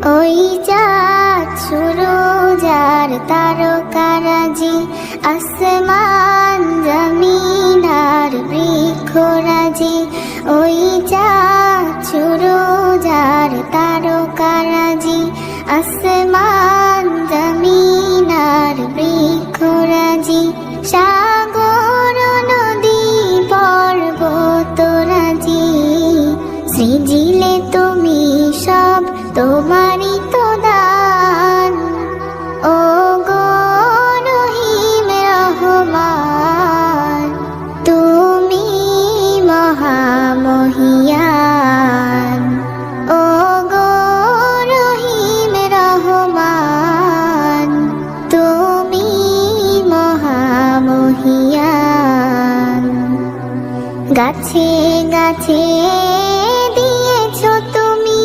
ওই চাঁদ সুরজ আর তারকারাজি, আসমান জমিন আর বৃক্ষরাজি। ওই চাঁদ সুরজ আর তারকারাজি, আসমান জমিন আর বৃক্ষরাজি। সাগর নদী পর্বতরাজি, সৃজিলে তুমি সব তোমারই তো দান। ও গো রহিম রহমান, তুমি মহামহিয়ান। ও গো রহিম রহমান, তুমি মহামহিয়ান। গাছে গাছে দিয়েছ তুমি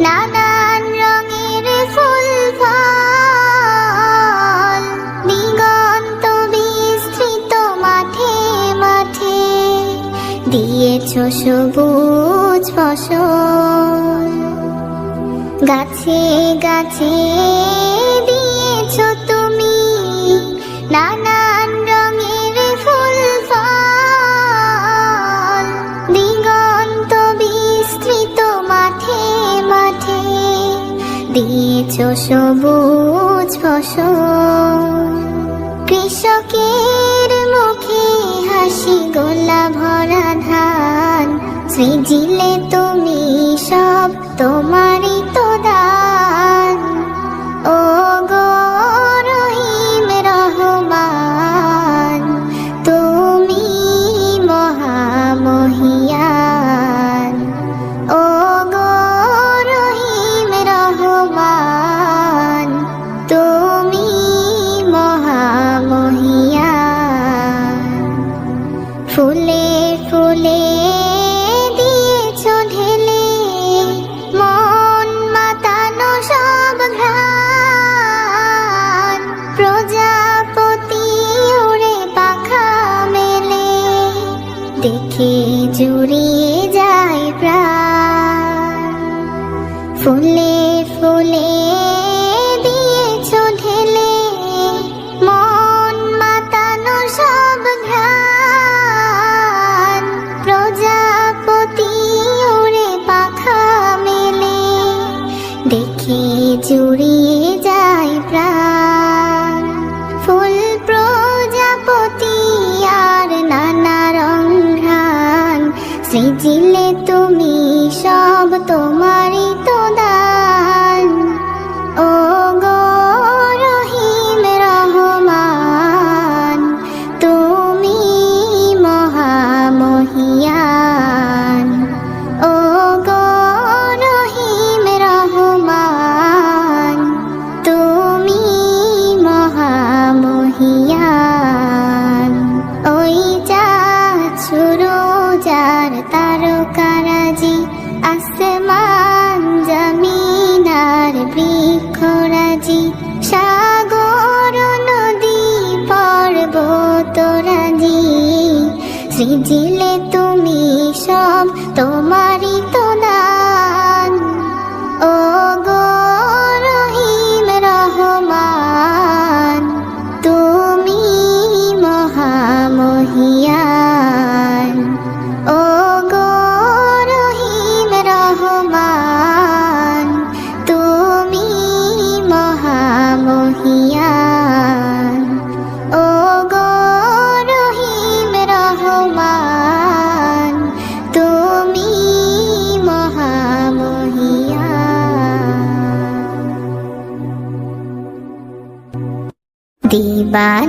নানান রঙের ফুল ফল, দিগন্ত বিস্তৃত মাঠে মাঠে দিয়েছ সবুজ ফসল। গাছে গাছে দিয়েছ তুমি নানান রঙের ফুল ফল, দিগন্ত বিস্তৃত মাঠে মাঠে দিয়েছ সবুজ ফসল। কৃষকের মুখে হাসি, গোলা ভরা ধান, সৃজিলে তুমি সব তোমারই তো দান। ও গো রহিম রহমান, তুমি মহামহিয়ান। ও গো রহিম রহমান, তুমি মহামহিয়ান। ফুলে ফুলে দিয়েছ ঢেলে মন মাতানো সব ঘ্রাণ, প্রজাপতি উড়ে পাখা মেলে দেখে জুড়িয়ে যায় প্রাণ। ফুলে ফুলে দিয়েছ ঢেলে মন মাতানো সব ঘ্রাণ, প্রজাপতি উড়ে পাখা মেলে দেখে জুড়িয়ে যায় প্রাণ। ফুল প্রজাপতি আর নানা রং ঘ্রাণ, সৃজিলে তুমি সব তোমারই তো দান। ও গো রহিম রহমান, তুমি মহামহিয়ান। ও গো রহিম রহমান, তুমি মহামহিয়ান। ওই চাঁদ সুরজ আর তারকারাজি, আসমান জমিন আর বৃক্ষরাজি। সাগর নদী পর্বতরাজি, সৃজিলে তুমি সব তোমারই তো দান। ও গো রহিম রহমান, তুমি মহামহিয়ান। ও গো রহিম রহমান, তুমি মহামহিয়ান। ও গো রহিম রহমান, তুমি মহামহিয়ান। দিবা